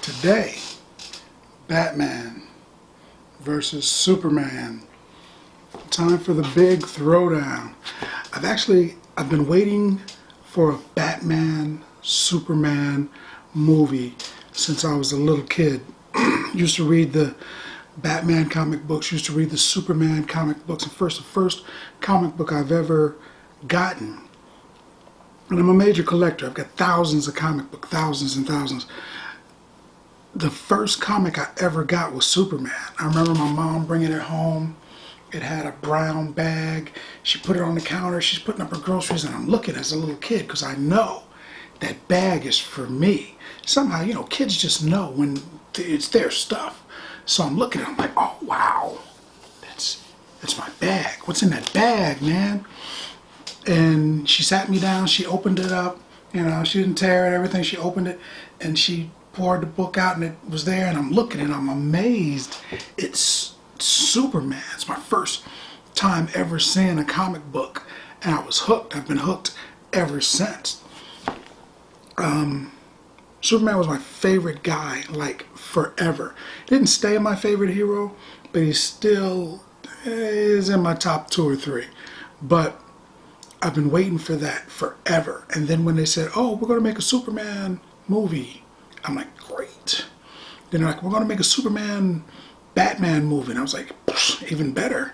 Today, Batman versus Superman. Time for the big throwdown. I've been waiting for a Batman Superman movie since I was a little kid. Used to read the Batman comic books, used to read the Superman comic books, and the first comic book I've ever gotten. And I'm a major collector. I've got thousands of comic books, thousands and thousands. The first comic I ever got was Superman. I remember my mom bringing it home. It had a brown bag. She put it on the counter. She's putting up her groceries, and I'm looking as a little kid because I know that bag is for me. Somehow, kids just know when it's their stuff. So I'm looking at it, I'm like, oh, wow, that's my bag. What's in that bag, man? And she sat me down. She opened it up. She didn't tear it, everything. She opened it, and she poured the book out, and it was there, and I'm looking, and I'm amazed. It's Superman. It's my first time ever seeing a comic book, and I was hooked. I've been hooked ever since. Superman was my favorite guy, like, forever. Didn't stay my favorite hero, but he still is in my top 2 or 3. But I've been waiting for that forever. And then when they said, oh, we're going to make a Superman movie, I'm like, great. Then they're like, we're going to make a Superman Batman movie. And I was like, even better.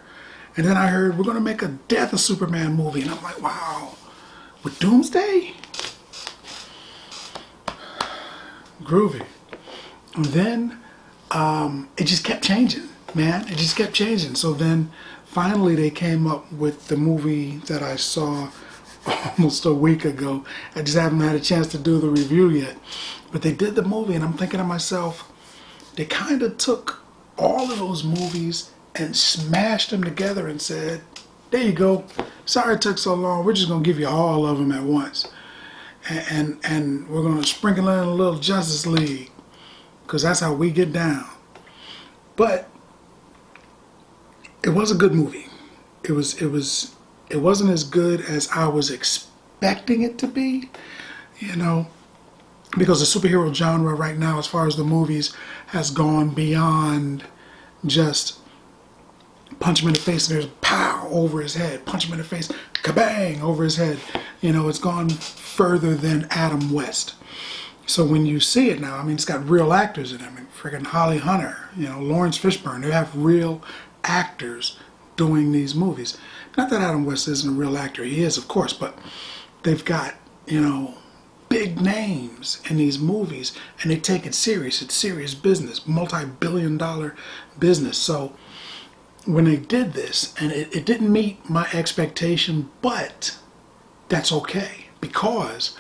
And then I heard, we're going to make a Death of Superman movie. And I'm like, wow, with Doomsday? Groovy. And then it just kept changing, man. It just kept changing. So then finally they came up with the movie that I saw almost a week ago. I just haven't had a chance to do the review yet. But they did the movie, and I'm thinking to myself, they kind of took all of those movies and smashed them together and said, there you go. Sorry it took so long. We're just going to give you all of them at once. And we're going to sprinkle in a little Justice League, because that's how we get down. But it was a good movie. It wasn't as good as I was expecting it to be, because the superhero genre right now, as far as the movies, has gone beyond just punch him in the face and there's pow over his head, punch him in the face, kabang over his head. It's gone further than Adam West. So when you see it now, it's got real actors in it. Friggin' Holly Hunter, Lawrence Fishburne. They have real actors doing these movies. Not that Adam West isn't a real actor. He is, of course, but they've got, big names in these movies, and they take it serious. It's serious business, multi-billion-dollar business. So when they did this, and it didn't meet my expectation, but that's okay, because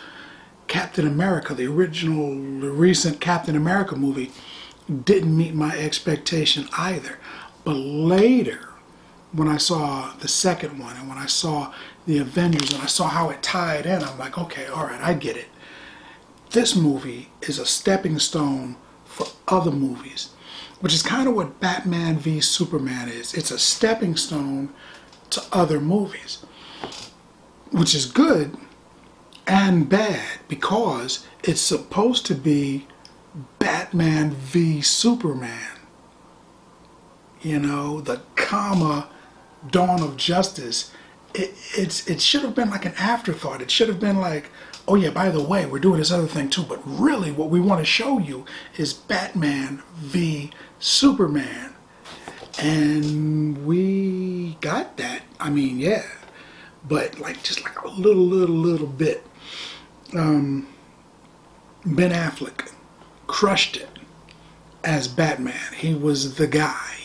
Captain America, the recent Captain America movie, didn't meet my expectation either. But later, when I saw the second one, and when I saw the Avengers, and I saw how it tied in, I'm like, okay, all right, I get it. This movie is a stepping stone for other movies, which is kind of what Batman v Superman is. It's a stepping stone to other movies, which is good and bad, because it's supposed to be Batman v Superman. The Dawn of Justice. It should have been like an afterthought. It should have been like, oh yeah, by the way, we're doing this other thing too. But really what we want to show you is Batman v Superman. And we got that. Yeah. But just a little bit. Ben Affleck crushed it as Batman. He was the guy,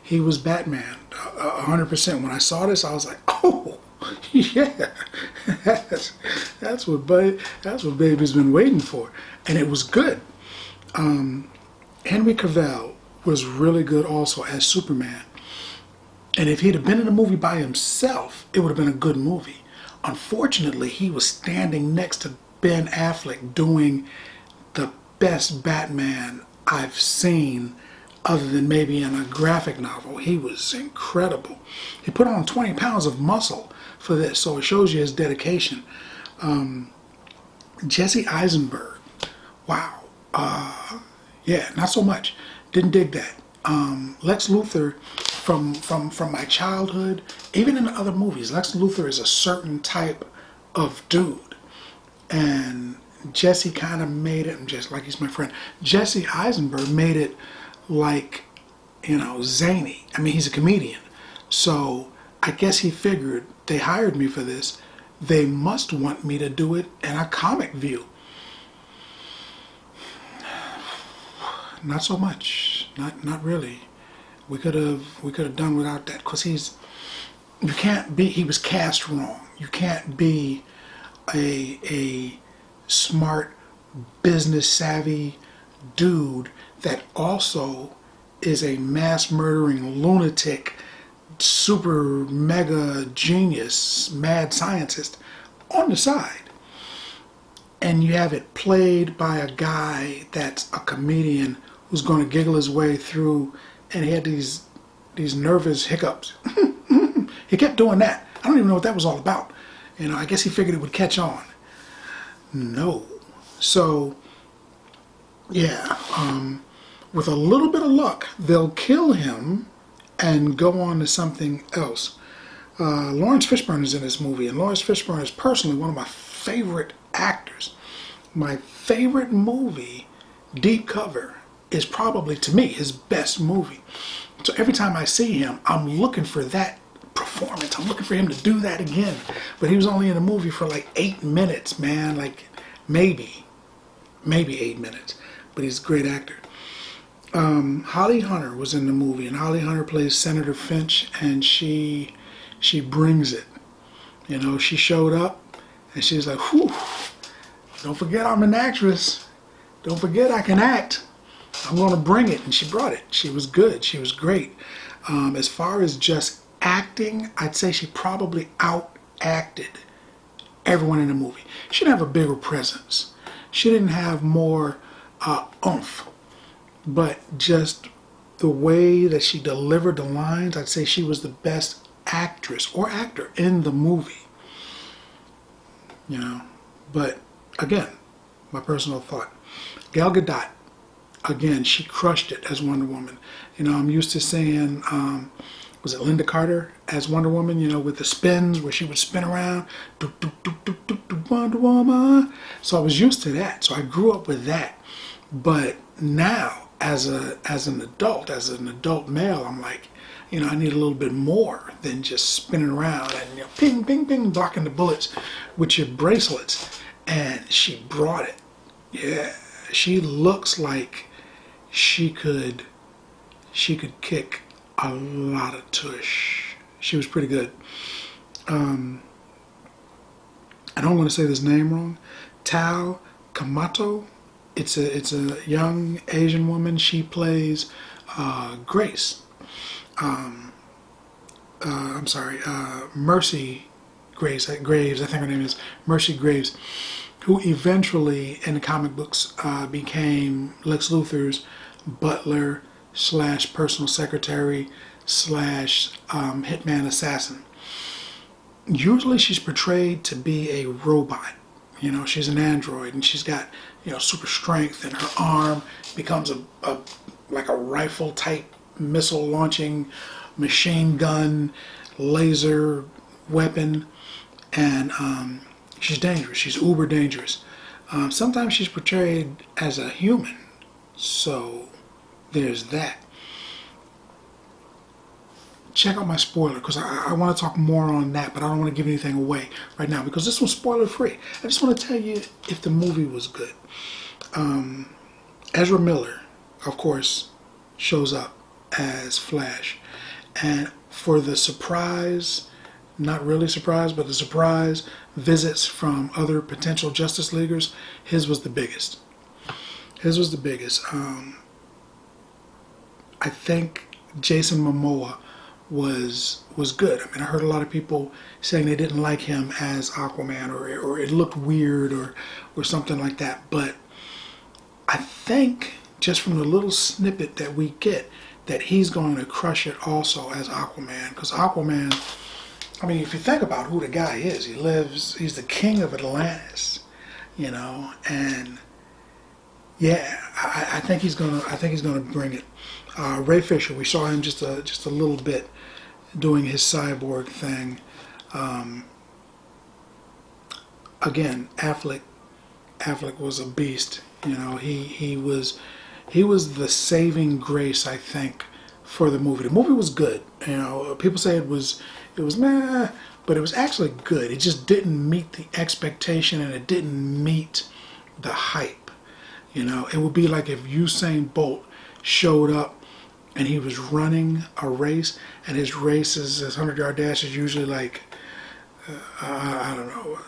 He was Batman 100%. When I saw this, I was like, oh, Yeah, that's, that's what baby's been waiting for, and it was good. Henry Cavill was really good also as Superman, and if he'd have been in a movie by himself, it would have been a good movie. Unfortunately, he was standing next to Ben Affleck doing the best Batman I've seen, other than maybe in a graphic novel. He was incredible. He put on 20 pounds of muscle for this, so it shows you his dedication. Jesse Eisenberg, wow. Yeah, not so much. Didn't dig that. Lex Luthor, from my childhood, even in the other movies, Lex Luthor is a certain type of dude, and Jesse kind of made it. Just like he's my friend, Jesse Eisenberg made it like, zany. I mean, he's a comedian, so I guess he figured they hired me for this. They must want me to do it in a comic view. Not so much. Not really. We could have done without that, because you can't be, he was cast wrong. You can't be a smart, business savvy dude that also is a mass murdering lunatic, super mega genius, mad scientist on the side. And you have it played by a guy that's a comedian who's going to giggle his way through, and he had these nervous hiccups. He kept doing that. I don't even know what that was all about. I guess he figured it would catch on. No. So, yeah, with a little bit of luck, they'll kill him and go on to something else. Lawrence Fishburne is in this movie, and Lawrence Fishburne is personally one of my favorite actors. My favorite movie, Deep Cover, is probably, to me, his best movie. So every time I see him, I'm looking for that performance. I'm looking for him to do that again. But he was only in the movie for like 8 minutes, man. Like maybe 8 minutes. But he's a great actor. Holly Hunter was in the movie, and Holly Hunter plays Senator Finch, and she brings it. She showed up, and she's like, whew, don't forget I'm an actress. Don't forget I can act. I'm going to bring it. And she brought it. She was good. She was great. As far as just acting, I'd say she probably out-acted everyone in the movie. She didn't have a bigger presence. She didn't have more oomph. But just the way that she delivered the lines, I'd say she was the best actress or actor in the movie. But again, my personal thought. Gal Gadot, again, she crushed it as Wonder Woman. I'm used to seeing, was it Linda Carter as Wonder Woman, with the spins where she would spin around, do, do, do, do, do, do, Wonder Woman. So I was used to that. So I grew up with that. But now, as an adult male, I'm like, I need a little bit more than just spinning around and ping, ping, ping, blocking the bullets with your bracelets. And she brought it. Yeah, she looks like she could kick a lot of tush. She was pretty good. I don't want to say this name wrong. Tao Kamato. It's a young Asian woman. She plays Grace. Mercy Graves, I think her name is Mercy Graves, who eventually in the comic books became Lex Luthor's butler / personal secretary / hitman assassin. Usually she's portrayed to be a robot. She's an android, and she's got super strength, and her arm becomes a rifle type missile launching machine gun laser weapon, and she's dangerous. She's uber dangerous. Sometimes she's portrayed as a human, so there's that. Check out my spoiler, because I want to talk more on that, but I don't want to give anything away right now because this one's spoiler free. I just want to tell you if the movie was good. Ezra Miller, of course, shows up as Flash, and for the surprise not really surprised, but the surprise visits from other potential Justice Leaguers, his was the biggest. His was the biggest. I think Jason Momoa was good. I mean, I heard a lot of people saying they didn't like him as Aquaman, or it looked weird, or something like that. But I think just from the little snippet that we get, that he's going to crush it also as Aquaman. Because Aquaman, I mean, if you think about who the guy is, he's the king of Atlantis, and yeah, I think he's gonna bring it. Ray Fisher, we saw him just a little bit doing his cyborg thing. Again, Affleck was a beast. He was the saving grace, I think, for the movie. The movie was good. People say it was meh, but it was actually good. It just didn't meet the expectation, and it didn't meet the hype. It would be like if Usain Bolt showed up and he was running a race, and his 100-yard dash is usually like, I don't know,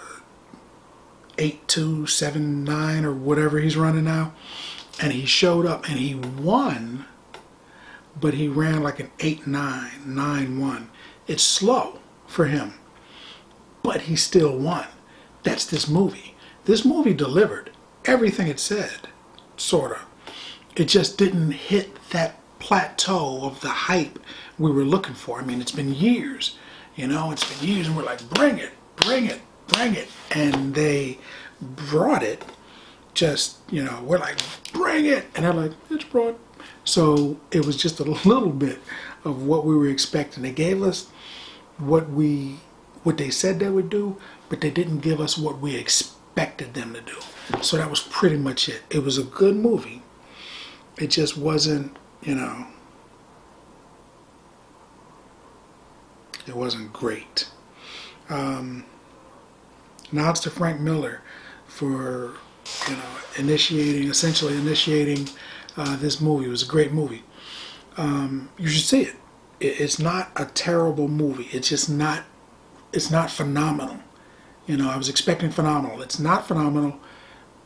8.279 or whatever he's running now, and he showed up and he won, but he ran like an 8.991. It's slow for him, but he still won. That's this movie. This movie delivered everything it said, sorta. It just didn't hit that plateau of the hype we were looking for. I mean, it's been years, and we're like, bring it, bring it, bring it, and they brought it. Just, we're like, bring it, and they're like, it's brought. So it was just a little bit of what we were expecting. They gave us what they said they would do, but they didn't give us what we expected them to do. So that was pretty much it. It was a good movie. It just wasn't, it wasn't great. Nods to Frank Miller for, essentially initiating this movie. It was a great movie. You should see it. It's not a terrible movie. It's not phenomenal. I was expecting phenomenal. It's not phenomenal,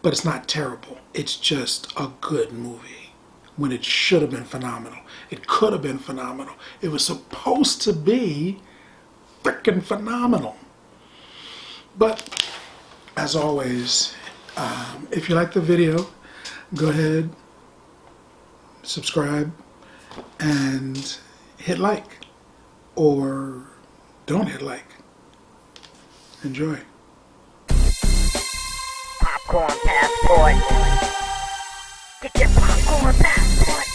but it's not terrible. It's just a good movie when it should have been phenomenal. It could have been phenomenal. It was supposed to be freaking phenomenal. But as always, if you like the video, go ahead, subscribe, and hit like, or don't hit like. Enjoy. Popcorn passport. Get your popcorn passport.